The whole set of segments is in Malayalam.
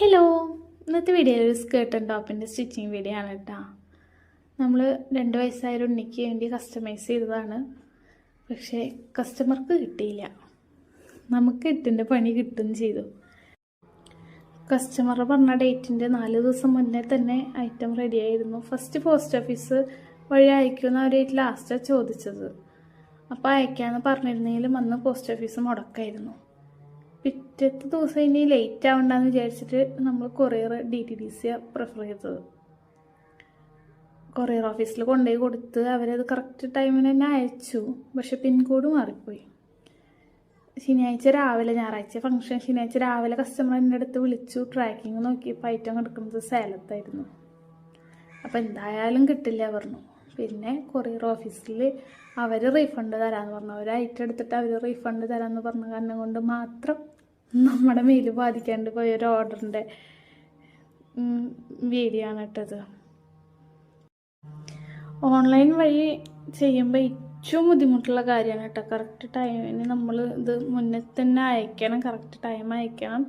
ഹലോ, ഇന്നത്തെ വീഡിയോയിൽ ഒരു സ്കേർട്ട് ആൻഡ് ടോപ്പിൻ്റെ സ്റ്റിച്ചിങ് വീഡിയോ ആണ് കേട്ടോ. നമ്മൾ 2 വയസ്സായ ഒരു ഉണ്ണിക്ക് വേണ്ടി കസ്റ്റമൈസ് ചെയ്തതാണ്. പക്ഷേ കസ്റ്റമർക്ക് കിട്ടിയില്ല, നമുക്ക് 8ൻ്റെ പണി കിട്ടുകയും ചെയ്തു. കസ്റ്റമർ പറഞ്ഞ ഡേറ്റിൻ്റെ 4 ദിവസം മുന്നേ തന്നെ ഐറ്റം റെഡി ആയിരുന്നു. ഫസ്റ്റ് പോസ്റ്റ് ഓഫീസ് വഴി അയക്കുമെന്ന് അവർ ലാസ്റ്റാണ് ചോദിച്ചത്. അപ്പോൾ അയക്കാമെന്ന് പറഞ്ഞിരുന്നെങ്കിലും അന്ന് പോസ്റ്റ് ഓഫീസ് മുടക്കായിരുന്നു. പിറ്റത്തെ ദിവസം ഇനി ലേറ്റ് ആവണ്ടെന്ന് വിചാരിച്ചിട്ട് നമ്മൾ കൊറിയർ DTDC പ്രിഫർ ചെയ്തത്. കൊറിയർ ഓഫീസിൽ കൊണ്ടുപോയി കൊടുത്ത് അവരത് കറക്റ്റ് ടൈമിന് തന്നെ അയച്ചു. പക്ഷെ പിൻകോഡ് മാറിപ്പോയി. ശനിയാഴ്ച രാവിലെ, ഞായറാഴ്ച ഫംഗ്ഷൻ, ശനിയാഴ്ച രാവിലെ കസ്റ്റമർ എൻ്റെ അടുത്ത് വിളിച്ചു. ട്രാക്കിങ് നോക്കിയപ്പോൾ ഐറ്റം കിടക്കുന്നത് സേലത്തായിരുന്നു. അപ്പോൾ എന്തായാലും കിട്ടില്ല പറഞ്ഞു. പിന്നെ കൊറിയർ ഓഫീസിൽ അവർ റീഫണ്ട് തരാമെന്ന് പറഞ്ഞു. ഒരു ഐറ്റം എടുത്തിട്ട് അവർ റീഫണ്ട് തരാമെന്ന് പറഞ്ഞ കാരണം കൊണ്ട് മാത്രം നമ്മുടെ മേൽ ബാധിക്കാണ്ട് പോയൊരു ഓർഡറിൻ്റെ വീഡിയോ ആണ് ഇട്ടത്. ഓൺലൈൻ വഴി ചെയ്യുമ്പോൾ ഏറ്റവും ബുദ്ധിമുട്ടുള്ള കാര്യമാണ് കേട്ടോ. കറക്റ്റ് ടൈമിന് നമ്മൾ ഇത് മുന്നേ തന്നെ അയക്കണം, കറക്റ്റ് ടൈം അയക്കണം,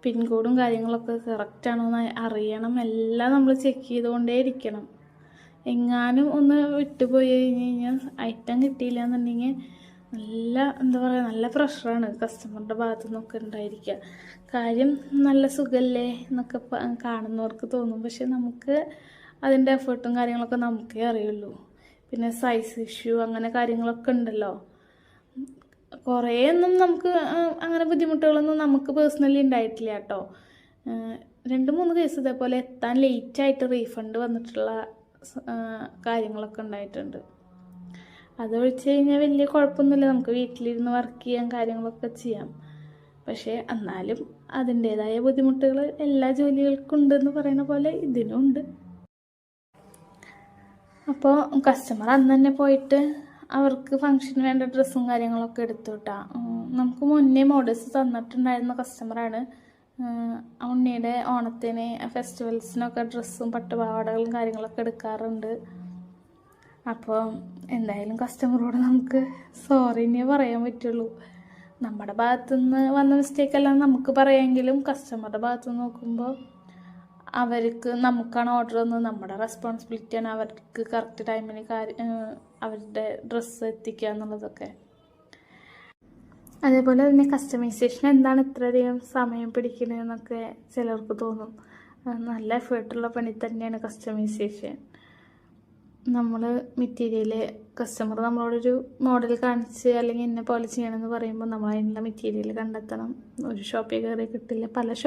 പിൻകോഡും കാര്യങ്ങളൊക്കെ കറക്റ്റാണോ എന്ന് അറിയണം. എല്ലാം നമ്മൾ ചെക്ക് ചെയ്തുകൊണ്ടേ ഇരിക്കണം. എങ്ങാനും ഒന്ന് വിട്ടുപോയി കഴിഞ്ഞ് കഴിഞ്ഞാൽ ഐറ്റം കിട്ടിയില്ല എന്നുണ്ടെങ്കിൽ നല്ല പ്രഷറാണ് കസ്റ്റമറുടെ ഭാഗത്തു നിന്നൊക്കെ ഉണ്ടായിരിക്കുക. കാര്യം നല്ല സുഖമല്ലേ എന്നൊക്കെ കാണുന്നവർക്ക് തോന്നും. പക്ഷെ നമുക്ക് അതിൻ്റെ എഫേർട്ടും കാര്യങ്ങളൊക്കെ നമുക്കേ അറിയുള്ളൂ. പിന്നെ സൈസ് ഇഷ്യൂ അങ്ങനെ കാര്യങ്ങളൊക്കെ ഉണ്ടല്ലോ. കുറേയൊന്നും നമുക്ക് അങ്ങനെ ബുദ്ധിമുട്ടുകളൊന്നും നമുക്ക് പേഴ്സണലി ഉണ്ടായിട്ടില്ല കേട്ടോ. 2-3 കേസ് ഇതേപോലെ എത്താൻ ലേറ്റായിട്ട് റീഫണ്ട് വന്നിട്ടുള്ള കാര്യങ്ങളൊക്കെ ഉണ്ടായിട്ടുണ്ട്. അത് ഒഴിച്ച് കഴിഞ്ഞാൽ വലിയ കുഴപ്പമൊന്നുമില്ല, നമുക്ക് വീട്ടിലിരുന്ന് വർക്ക് ചെയ്യാൻ കാര്യങ്ങളൊക്കെ ചെയ്യാം. പക്ഷേ എന്നാലും അതിൻ്റേതായ ബുദ്ധിമുട്ടുകൾ എല്ലാ ജോലികൾക്കും ഉണ്ടെന്ന് പറയുന്ന പോലെ ഇതിനും ഉണ്ട്. അപ്പോൾ കസ്റ്റമർ അന്ന് തന്നെ പോയിട്ട് അവർക്ക് ഫംഗ്ഷന് വേണ്ട ഡ്രസ്സും കാര്യങ്ങളൊക്കെ എടുത്തു കിട്ടാം. നമുക്ക് മുന്നേ മോഡൽസ് തന്നിട്ടുണ്ടായിരുന്ന കസ്റ്റമറാണ്. ഉണ്ണിയുടെ ഓണത്തിന് ഫെസ്റ്റിവൽസിനൊക്കെ ഡ്രസ്സും പട്ടുപാവാടകളും കാര്യങ്ങളൊക്കെ എടുക്കാറുണ്ട്. അപ്പോൾ എന്തായാലും കസ്റ്റമറോട് നമുക്ക് സോറിനെ പറയാൻ പറ്റുള്ളൂ. നമ്മുടെ ഭാഗത്തുനിന്ന് വന്ന മിസ്റ്റേക്കെല്ലാം നമുക്ക് പറയാമെങ്കിലും കസ്റ്റമറുടെ ഭാഗത്തുനിന്ന് നോക്കുമ്പോൾ നമുക്കാണ് ഓർഡർ വന്നത്, നമ്മുടെ റെസ്പോൺസിബിലിറ്റിയാണ് അവർക്ക് കറക്റ്റ് ടൈമിന് അവരുടെ ഡ്രസ്സ് എത്തിക്കുക എന്നുള്ളതൊക്കെ. അതേപോലെ തന്നെ കസ്റ്റമൈസേഷൻ എന്താണ് ഇത്രയധികം സമയം പിടിക്കുന്നതെന്നൊക്കെ ചിലർക്ക് തോന്നും. നല്ല എഫേർട്ടുള്ള പണി തന്നെയാണ് കസ്റ്റമൈസേഷൻ. നമ്മൾ മെറ്റീരിയൽ കസ്റ്റമർ നമ്മളോടൊരു മോഡൽ കാണിച്ച് അല്ലെങ്കിൽ ഇന്ന പോലെ ചെയ്യണമെന്ന് പറയുമ്പോൾ നമ്മൾ അതിനുള്ള മെറ്റീരിയൽ കണ്ടെത്തണം. ഒരു ഷോപ്പിൽ കയറി കിട്ടില്ല, പല